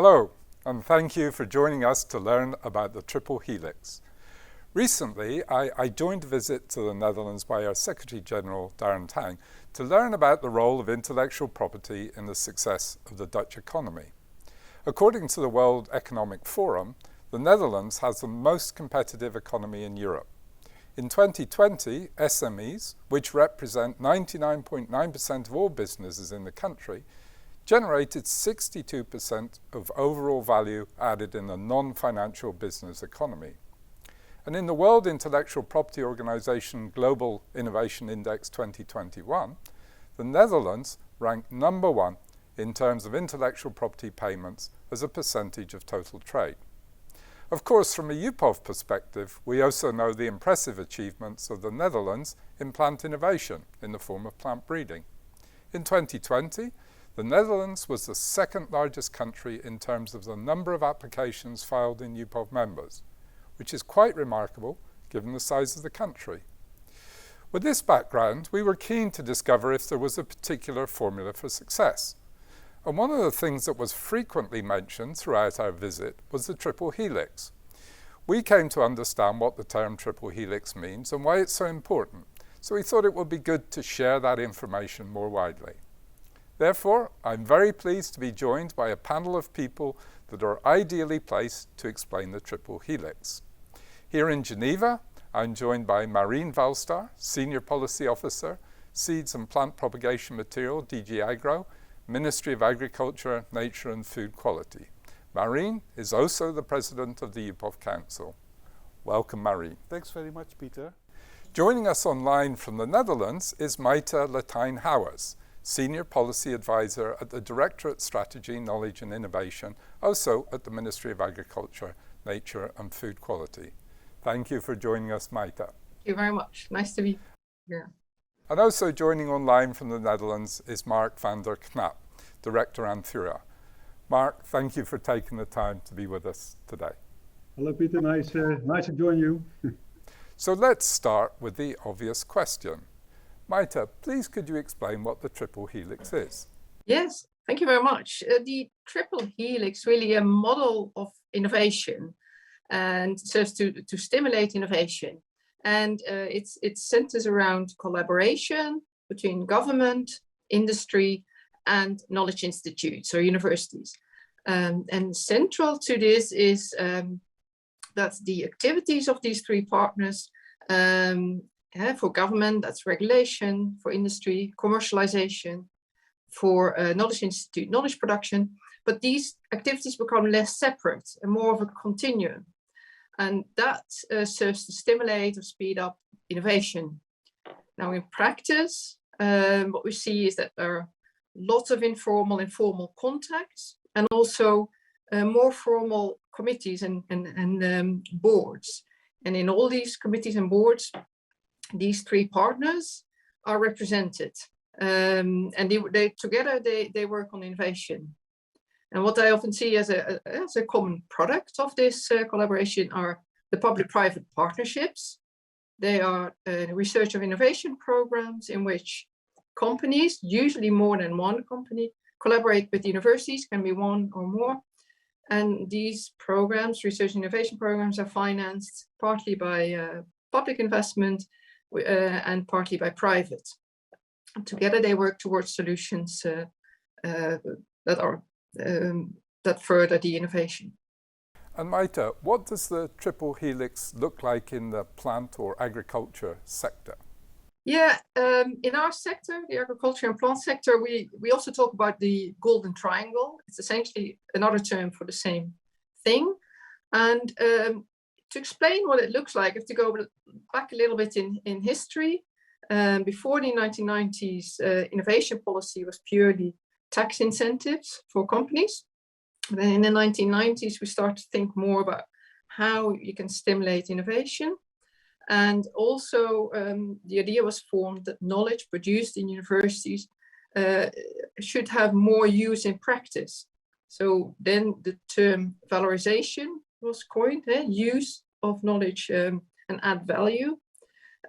Hello, and thank you for joining us to learn about the Triple Helix. Recently, I joined a visit to the Netherlands by our Secretary General, Darren Tang, to learn about the role of intellectual property in the success of the Dutch economy. According to the World Economic Forum, the Netherlands has the most competitive economy in Europe. In 2020, SMEs, which represent 99.9% of all businesses in the country, generated 62% of overall value added in the non-financial business economy. And in the World Intellectual Property Organization Global Innovation Index 2021, the Netherlands ranked number one in terms of intellectual property payments as a percentage of total trade. Of course, from a UPOV perspective, we also know the impressive achievements of the Netherlands in plant innovation in the form of plant breeding. In 2020, the Netherlands was the second largest country in terms of the number of applications filed in UPOV members, which is quite remarkable given the size of the country. With this background, we were keen to discover if there was a particular formula for success. And one of the things that was frequently mentioned throughout our visit was the Triple Helix. We came to understand what the term Triple Helix means and why it's so important, so we thought it would be good to share that information more widely. Therefore, I'm very pleased to be joined by a panel of people that are ideally placed to explain the Triple Helix. Here in Geneva, I'm joined by Marien Valstar, Senior Policy Officer, Seeds and Plant Propagation Material, DG Agro, Ministry of Agriculture, Nature and Food Quality. Marien is also the President of the UPOV Council. Welcome, Marien. Thanks very much, Peter. Joining us online from the Netherlands is Maite Latijn-Houwers, Senior Policy Advisor at the Directorate Strategy, Knowledge and Innovation, also at the Ministry of Agriculture, Nature and Food Quality. Thank you for joining us, Maite. Thank you very much. Nice to be here. And also joining online from the Netherlands is Mark van der Knap, Director Anthura. Mark, thank you for taking the time to be with us today. Hello, Peter. Nice to join you. So let's start with the obvious question. Maite, please could you explain what the Triple Helix is? Yes, thank you very much. The Triple Helix really a model of innovation and serves to stimulate innovation. And it centers around collaboration between government, industry, and knowledge institutes or universities. And central to this is that the activities of these three partners for government, that's regulation; for industry, commercialization; for knowledge institute, knowledge production. But these activities become less separate and more of a continuum. And that serves to stimulate or speed up innovation. Now in practice, what we see is that there are lots of informal and formal contacts, and also more formal committees and boards. And in all these committees and boards, these three partners are represented, and they together work on innovation. And what I often see as a common product of this collaboration are the public-private partnerships. They are research and innovation programs in which companies, usually more than one company, collaborate with universities, can be one or more. And these programs, research and innovation programs, are financed partly by public investment and partly by private. And together they work towards solutions that further the innovation. And Maite, what does the Triple Helix look like in the plant or agriculture sector? Yeah, in our sector, the agriculture and plant sector, we also talk about the golden triangle. It's essentially another term for the same thing. And to explain what it looks like, I have to go back a little bit in history. Before the 1990s, innovation policy was purely tax incentives for companies. Then in the 1990s, we start to think more about how you can stimulate innovation. And also the idea was formed that knowledge produced in universities should have more use in practice. So then the term valorization was coined, use of knowledge and add value.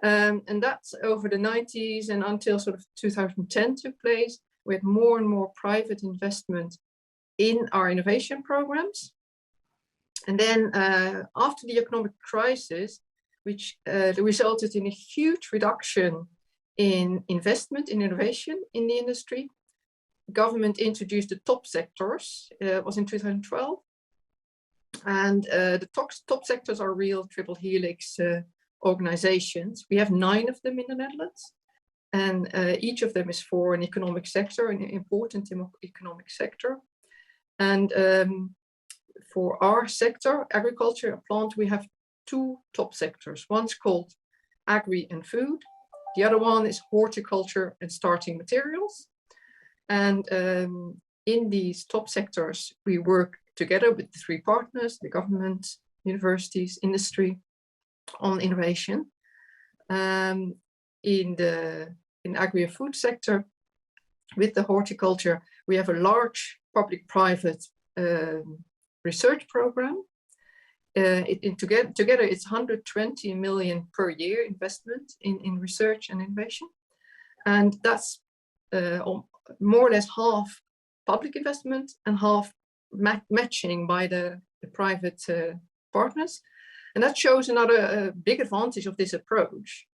And that's over the 90s and until sort of 2010 took place, with more and more private investment in our innovation programs. And then after the economic crisis, which resulted in a huge reduction in investment in innovation in the industry, government introduced the top sectors, was in 2012. And the top sectors are real Triple Helix organizations. We have 9 of them in the Netherlands. And each of them is for an economic sector, an important economic sector. And for our sector, agriculture and plant, we have 2 top sectors. One's called agri and food. The other one is horticulture and starting materials. And in these top sectors, we work together with the 3 partners, the government, universities, industry, on innovation. In agri and food sector, with the horticulture, we have a large public-private research program. Together, it's 120 million per year investment in research and innovation. And that's more or less half public investment and half matching by the private partners. And that shows another big advantage of this approach.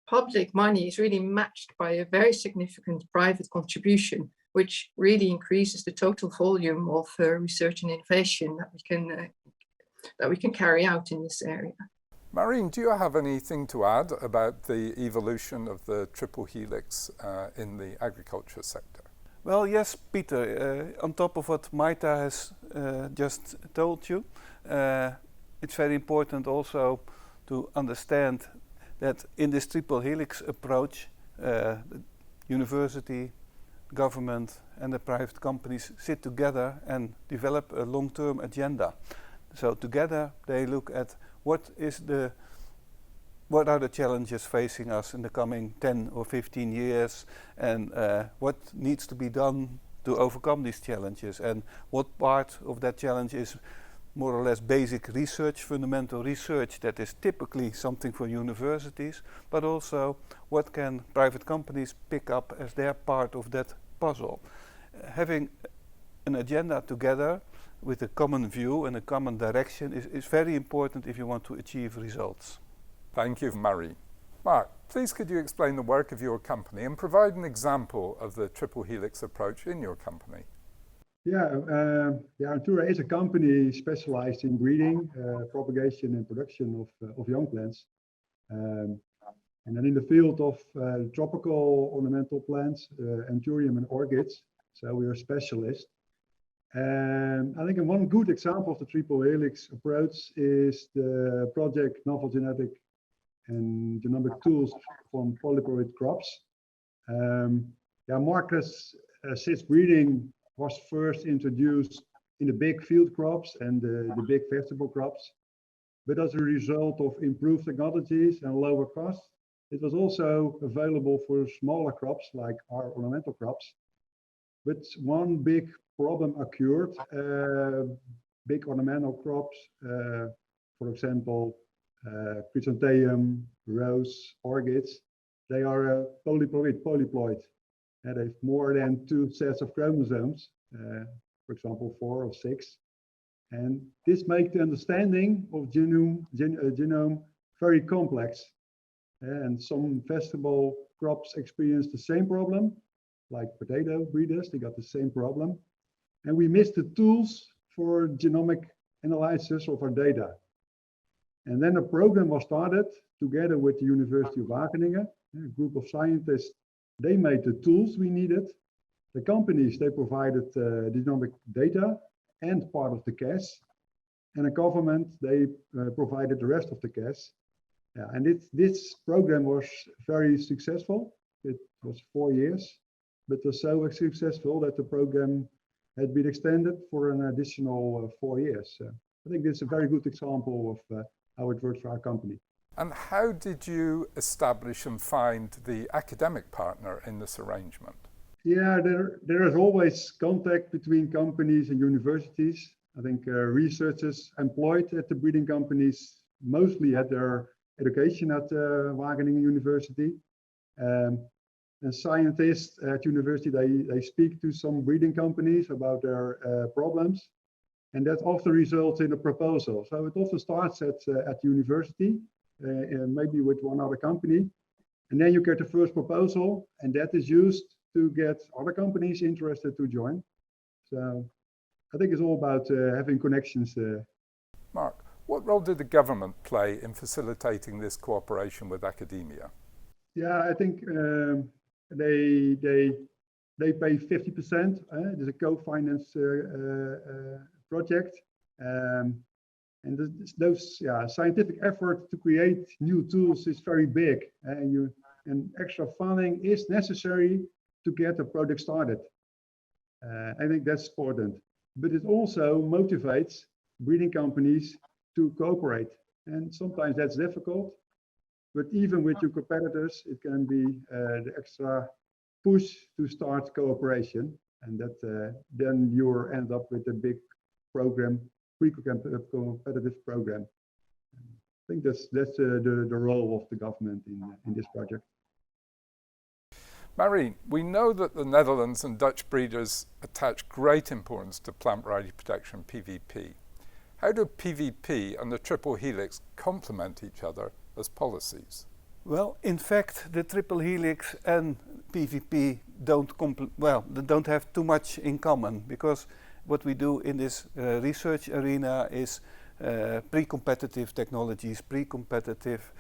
Public money is really matched by a very significant private contribution, which really increases the total volume of research and innovation that we can carry out in this area. Marine, do you have anything to add about the evolution of the Triple Helix in the agriculture sector? Well, yes, Peter. On top of what Maita has just told you, it's very important also to understand that in this Triple Helix approach, the university, government and the private companies sit together and develop a long-term agenda. So together they look at what are the challenges facing us in the coming 10 or 15 years, and what needs to be done to overcome these challenges, and what part of that challenge is more or less basic research, fundamental research that is typically something for universities, but also what can private companies pick up as their part of that puzzle. Having an agenda together with a common view and a common direction is very important if you want to achieve results. Thank you, Marie. Mark, please could you explain the work of your company and provide an example of the Triple Helix approach in your company? Antura is a company specialized in breeding, propagation and production of young plants. And then in the field of tropical ornamental plants, anthurium and orchids, so we are specialists. And I think one good example of the Triple Helix approach is the project Novel Genetic and Genomic Tools from Polyploid crops. Marcus, since breeding was first introduced in the big field crops and the big vegetable crops, but as a result of improved technologies and lower costs, it was also available for smaller crops like our ornamental crops. But one big problem occurred. Big ornamental crops, for example, chrysanthemum, rose, orchids, they are polyploid. And they have more than 2 sets of chromosomes, for example, 4 or 6. And this makes the understanding of genome very complex. And some vegetable crops experience the same problem, like potato breeders, they got the same problem. And we missed the tools for genomic analysis of our data. And then a program was started together with the University of Wageningen, a group of scientists. They made the tools we needed. The companies, they provided genomic data and part of the cash. And the government, they provided the rest of the cash. And this program was very successful. It was 4 years, but it was so successful that the program had been extended for an additional 4 years. I think this is a very good example of how it works for our company. And how did you establish and find the academic partner in this arrangement? There is always contact between companies and universities. I think researchers employed at the breeding companies mostly had their education at Wageningen University. And scientists at university, they speak to some breeding companies about their problems, and that often results in a proposal. So it often starts at university, maybe with one other company, and then you get the first proposal, and that is used to get other companies interested to join. So I think it's all about having connections. Mark, what role did the government play in facilitating this cooperation with academia? Yeah, I think they pay 50%. There's a co-finance project, and those scientific effort to create new tools is very big, and extra funding is necessary to get the project started. I think that's important, but it also motivates breeding companies to cooperate, and sometimes that's difficult. But even with your competitors, it can be the extra push to start cooperation, and that then you end up with a big program, pre-competitive program. I think that's the role of the government in this project. Marine, we know that the Netherlands and Dutch breeders attach great importance to plant variety protection, PVP. How do PVP and the Triple Helix complement each other as policies? Well, in fact, the Triple Helix and PVP don't have too much in common, because what we do in this research arena is pre-competitive technologies, pre-competitive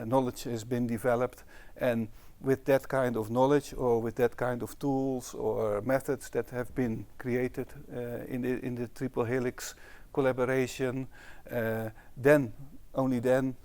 knowledge has been developed, and with that kind of knowledge or with that kind of tools or methods that have been created in the Triple Helix collaboration, only then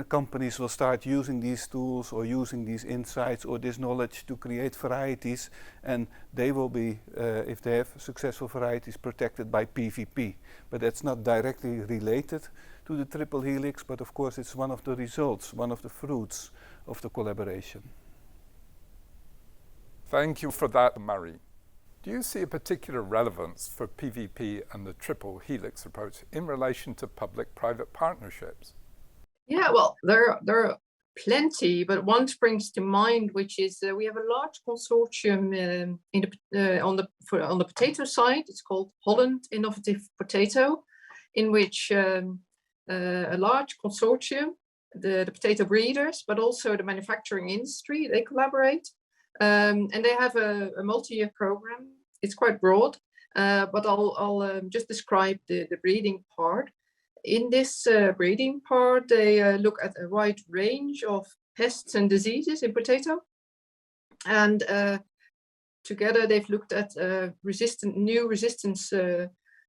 companies will start using these tools or using these insights or this knowledge to create varieties, and they will be, if they have successful varieties, protected by PVP. But that's not directly related to the Triple Helix, but of course it's one of the results, one of the fruits of the collaboration. Thank you for that, Marie. Do you see a particular relevance for PVP and the Triple Helix approach in relation to public-private partnerships? Yeah, well, there are plenty, but one springs to mind, which is we have a large consortium on the potato side. It's called Holland Innovative Potato, in which a large consortium, the potato breeders, but also the manufacturing industry, they collaborate. And they have a multi-year program. It's quite broad, but I'll just describe the breeding part. In this breeding part, they look at a wide range of pests and diseases in potato. And together they've looked at new resistance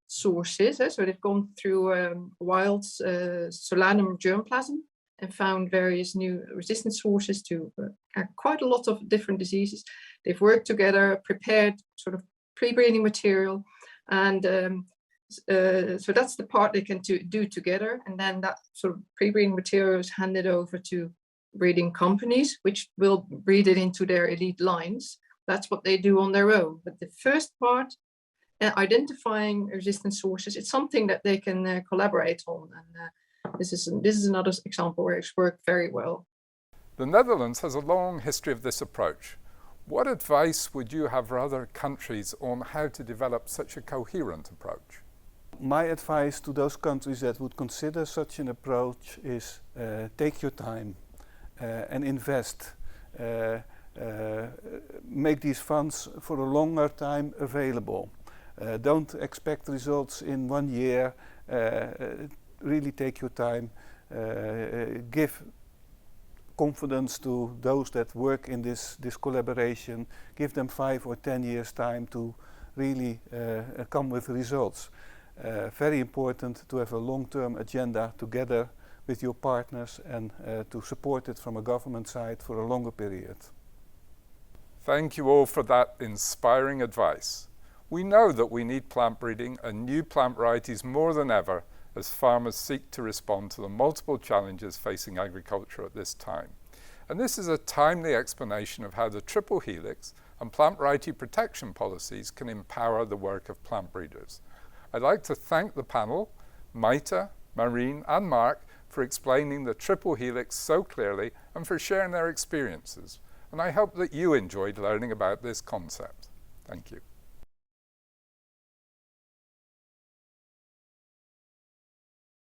sources. So they've gone through wild Solanum germplasm and found various new resistance sources to quite a lot of different diseases. They've worked together, prepared sort of pre-breeding material, and so that's the part they can do together. And then that sort of pre-breeding material is handed over to breeding companies, which will breed it into their elite lines. That's what they do on their own. But the first part, identifying resistance sources, it's something that they can collaborate on. And this is another example where it's worked very well. The Netherlands has a long history of this approach. What advice would you have for other countries on how to develop such a coherent approach? My advice to those countries that would consider such an approach is take your time and invest. Make these funds for a longer time available. Don't expect results in 1 year. Really take your time. Give confidence to those that work in this collaboration. Give them 5 or 10 years time to really come with results. Very important to have a long-term agenda together with your partners and to support it from a government side for a longer period. Thank you all for that inspiring advice. We know that we need plant breeding and new plant varieties more than ever as farmers seek to respond to the multiple challenges facing agriculture at this time. And this is a timely explanation of how the Triple Helix and plant variety protection policies can empower the work of plant breeders. I'd like to thank the panel, Maite, Marine and Mark, for explaining the Triple Helix so clearly and for sharing their experiences. and I hope that you enjoyed learning about this concept. Thank you.